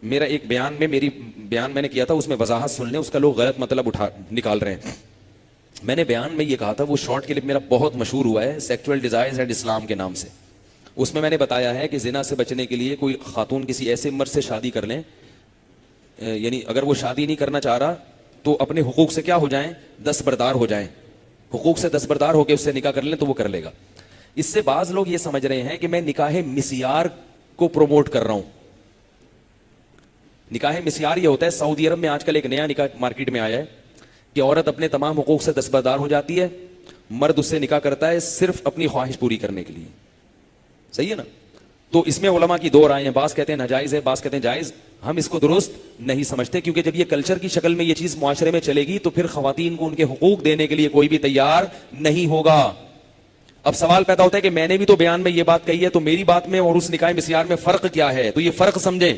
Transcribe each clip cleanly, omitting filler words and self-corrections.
میرا ایک بیان میں نے کیا تھا، اس میں وضاحت سن لیں، اس کا لوگ غلط مطلب نکال رہے ہیں. میں نے بیان میں یہ کہا تھا، وہ شارٹ کلپ میرا بہت مشہور ہوا ہے سیکچوئل ڈیزائرز اینڈ اسلام کے نام سے. اس میں نے بتایا ہے کہ زنا سے بچنے کے لیے کوئی خاتون کسی ایسے مرد سے شادی کر لیں، یعنی اگر وہ شادی نہیں کرنا چاہ رہا تو اپنے حقوق سے کیا ہو جائیں، دستبردار ہو جائیں، حقوق سے دستبردار ہو کے اس سے نکاح کر لیں تو وہ کر لے گا. اس سے بعض لوگ یہ سمجھ رہے ہیں کہ میں نکاح مسیار کو پروموٹ کر رہا ہوں. نکاح مسیار یہ ہوتا ہے، سعودی عرب میں آج کل ایک نیا نکاح مارکیٹ میں آیا ہے کہ عورت اپنے تمام حقوق سے دستبردار ہو جاتی ہے، مرد اس سے نکاح کرتا ہے صرف اپنی خواہش پوری کرنے کے لیے. صحیح ہے نا؟ تو اس میں علماء کی دو رائے ہیں، بعض کہتے ہیں ناجائز ہے، بعض کہتے ہیں جائز. ہم اس کو درست نہیں سمجھتے، کیونکہ جب یہ کلچر کی شکل میں یہ چیز معاشرے میں چلے گی تو پھر خواتین کو ان کے حقوق دینے کے لیے کوئی بھی تیار نہیں ہوگا. اب سوال پیدا ہوتا ہے کہ میں نے بھی تو بیان میں یہ بات کہی ہے، تو میری بات میں اور اس نکاح مسیار میں فرق کیا ہے؟ تو یہ فرق سمجھیں.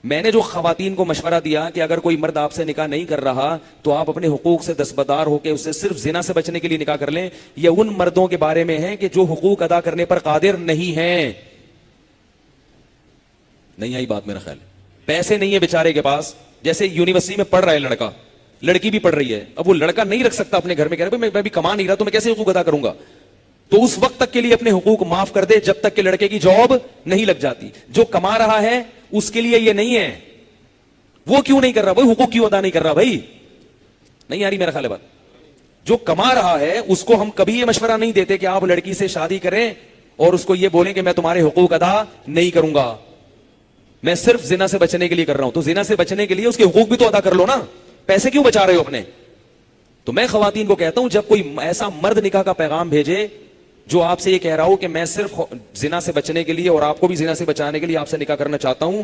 میں نے جو خواتین کو مشورہ دیا کہ اگر کوئی مرد آپ سے نکاح نہیں کر رہا تو آپ اپنے حقوق سے دستبردار ہو کے اس سے صرف زنا سے بچنے کے لیے نکاح کر لیں، یہ ان مردوں کے بارے میں ہے کہ جو حقوق ادا کرنے پر قادر نہیں ہیں. نہیں آئی بات؟ میرا خیال پیسے نہیں ہے بیچارے کے پاس، جیسے یونیورسٹی میں پڑھ رہا ہے لڑکا، لڑکی بھی پڑھ رہی ہے، اب وہ لڑکا نہیں رکھ سکتا اپنے گھر میں، کہہ رہا میں بھی کما نہیں رہا تو میں کیسے حقوق ادا کروں گا؟ تو اس وقت تک کے لیے اپنے حقوق معاف کر دے جب تک کہ لڑکے کی جاب نہیں لگ جاتی. جو کما رہا ہے اس کے لیے یہ نہیں ہے. وہ کیوں نہیں کر رہا بھائی؟ حقوق کیوں ادا نہیں کر رہا بھائی؟ نہیں آ رہی میرا خیال ہے بات؟ جو کما رہا ہے اس کو ہم کبھی یہ مشورہ نہیں دیتے کہ آپ لڑکی سے شادی کریں اور اس کو یہ بولیں کہ میں تمہارے حقوق ادا نہیں کروں گا، میں صرف زنا سے بچنے کے لیے کر رہا ہوں. تو زنا سے بچنے کے لیے اس کے حقوق بھی تو ادا کر لو نا، پیسے کیوں بچا رہے ہو اپنے؟ تو میں خواتین کو کہتا ہوں، جب کوئی ایسا مرد نکاح کا پیغام بھیجے جو آپ سے یہ کہہ رہا ہو کہ میں صرف زنا سے بچنے کے لیے اور آپ کو بھی زنا سے بچانے کے لیے آپ سے نکاح کرنا چاہتا ہوں،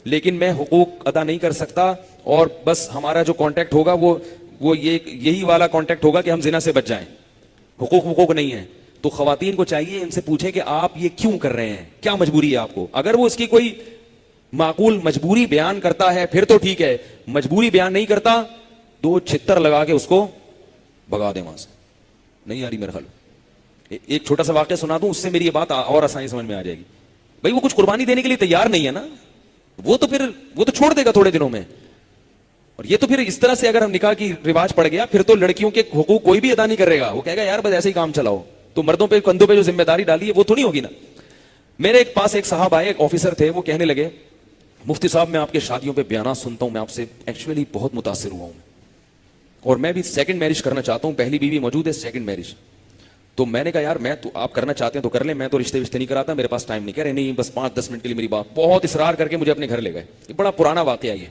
لیکن میں حقوق ادا نہیں کر سکتا اور بس ہمارا جو کانٹیکٹ ہوگا وہ یہی والا کانٹیکٹ ہوگا کہ ہم زنا سے بچ جائیں، حقوق نہیں ہے. تو خواتین کو چاہیے ان سے پوچھیں کہ آپ یہ کیوں کر رہے ہیں، کیا مجبوری ہے آپ کو؟ اگر وہ اس کی کوئی معقول مجبوری بیان کرتا ہے پھر تو ٹھیک ہے، مجبوری بیان نہیں کرتا دو چھتر لگا کے اس کو بھگا دیں وہاں سے. نہیں آ رہی میرا خیال؟ ایک چھوٹا سا واقعہ سنا دوں، اس سے میری یہ بات اور آسانی سمجھ میں آ جائے گی. بھائی وہ کچھ قربانی دینے کے لیے تیار نہیں ہے نا، وہ تو چھوڑ دے گا تھوڑے دنوں میں. اور یہ تو پھر اس طرح سے اگر ہم نکاح کی رواج پڑ گیا پھر تو لڑکیوں کے حقوق کوئی بھی ادا نہیں کرے گا. وہ کہے گا یار بس ایسے ہی کام چلاؤ. تو مردوں پہ کندھوں پہ جو ذمہ داری ڈالی ہے وہ تو نہیں ہوگی نا. میرے پاس ایک صاحب آئے، ایک آفیسر تھے، وہ کہنے لگے مفتی صاحب میں آپ کے شادیوں پہ بیانات سنتا ہوں، میں آپ سے ایکچولی بہت متاثر ہوا ہوں اور میں بھی سیکنڈ میرج کرنا چاہتا ہوں، پہلی بیوی موجود ہے، سیکنڈ میرج. تو میں نے کہا یار میں تو آپ کرنا چاہتے ہیں تو کر لیں، میں تو رشتے نہیں کراتا، میرے پاس ٹائم نہیں. کہہ رہے نہیں بس 5-10 منٹ کے لیے میری بات. بہت اصرار کر کے مجھے اپنے گھر لے گئے. یہ بڑا پرانا واقعہ، یہ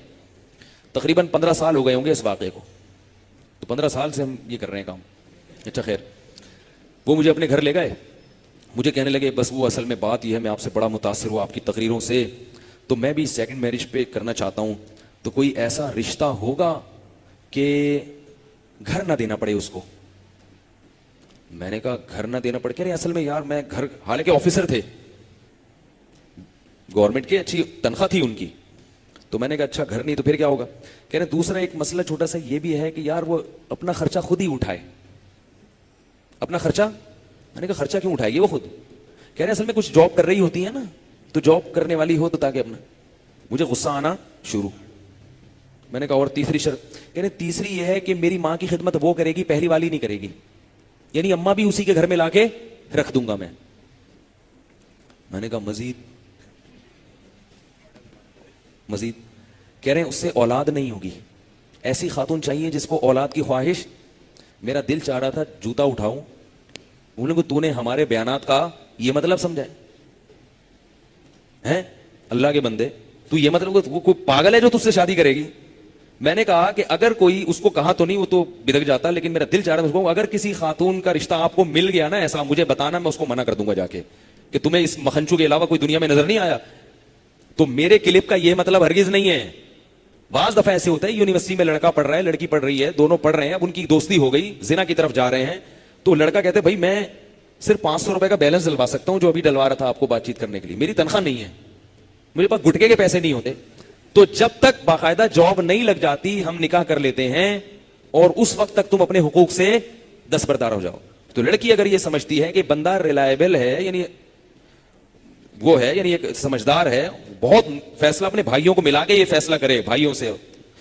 تقریباً 15 سال ہو گئے ہوں گے اس واقعے کو. تو 15 سال سے ہم یہ کر رہے ہیں کام. اچھا خیر، وہ مجھے اپنے گھر لے گئے، مجھے کہنے لگے بس وہ اصل میں بات یہ ہے میں آپ سے بڑا متاثر ہوا آپ کی تقریروں سے، تو میں بھی سیکنڈ میرج پہ کرنا چاہتا ہوں، تو کوئی ایسا رشتہ ہوگا کہ گھر نہ دینا پڑے اس کو؟ میں نے کہا گھر نہ دینا پڑے؟ کہہ رہے اصل میں یار میں گھر، حالانکہ آفیسر تھے گورنمنٹ کے، اچھی تنخواہ تھی ان کی. تو میں نے کہا اچھا گھر نہیں تو پھر کیا ہوگا؟ کہہ رہے دوسرا ایک مسئلہ چھوٹا سا یہ بھی ہے کہ یار وہ اپنا خرچہ خود ہی اٹھائے. اپنا خرچہ؟ میں نے کہا خرچہ کیوں اٹھائے گی وہ خود؟ کہہ رہے اصل میں کچھ جاب کر رہی ہوتی ہے نا، تو جاب کرنے والی ہو تو تاکہ اپنا. مجھے غصہ آنا شروع. میں نے کہا اور تیسری شرط؟ کہہ رہے تیسری یہ ہے کہ میری ماں کی خدمت وہ کرے گی، پہلی والی نہیں کرے گی، یعنی اماں بھی اسی کے گھر میں لا کے رکھ دوں گا میں. میں نے کہا مزید؟ کہہ رہے ہیں اس سے اولاد نہیں ہوگی، ایسی خاتون چاہیے جس کو اولاد کی خواہش. میرا دل چاہ رہا تھا جوتا اٹھاؤں. انہوں نے تو نے ہمارے بیانات کا یہ مطلب سمجھا ہے؟ اللہ کے بندے تو یہ مطلب وہ کوئی پاگل ہے جو تجھ سے شادی کرے گی؟ میں نے کہا کہ اگر کوئی، اس کو کہا تو نہیں وہ تو بدک جاتا، لیکن میرا دل چاہ رہا ہے اگر کسی خاتون کا رشتہ آپ کو مل گیا نا ایسا، مجھے بتانا، میں اس کو منع کر دوں گا جا کے کہ تمہیں اس مکھنچو کے علاوہ کوئی دنیا میں نظر نہیں آیا. تو میرے کلپ کا یہ مطلب ہرگز نہیں ہے. بعض دفعہ ایسے ہوتا ہے یونیورسٹی میں لڑکا پڑھ رہا ہے، لڑکی پڑھ رہی ہے، دونوں پڑھ رہے ہیں، اب ان کی دوستی ہو گئی، زنا کی طرف جا رہے ہیں، تو لڑکا کہتے ہیں بھائی میں صرف 500 روپے کا بیلنس ڈلوا سکتا ہوں جو ابھی ڈلوا رہا تھا آپ کو بات چیت کرنے کے لیے، میری تنخواہ نہیں ہے، میرے پاس گٹکے کے پیسے نہیں ہوتے. تو جب تک باقاعدہ جاب نہیں لگ جاتی ہم نکاح کر لیتے ہیں اور اس وقت تک تم اپنے حقوق سے دستبردار ہو جاؤ. تو لڑکی اگر یہ سمجھتی ہے کہ بندہ ریلائبل ہے، یعنی وہ ہے یعنی ایک سمجھدار ہے, بہت فیصلہ اپنے بھائیوں کو ملا کے یہ فیصلہ کرے, بھائیوں سے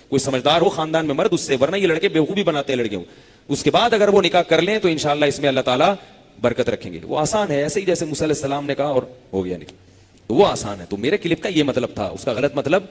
کوئی سمجھدار ہو خاندان میں مرد اس سے, ورنہ یہ لڑکے بیوقوفی بناتے ہیں لڑکیوں. اس کے بعد اگر وہ نکاح کر لیں تو انشاءاللہ اس میں اللہ تعالیٰ برکت رکھیں گے. وہ آسان ہے, ایسے ہی جیسے موسیٰ علیہ السلام نے کہا اور ہو گیا نکاح, تو وہ آسان ہے. تو میرے کلپ کا یہ مطلب تھا, اس کا غلط مطلب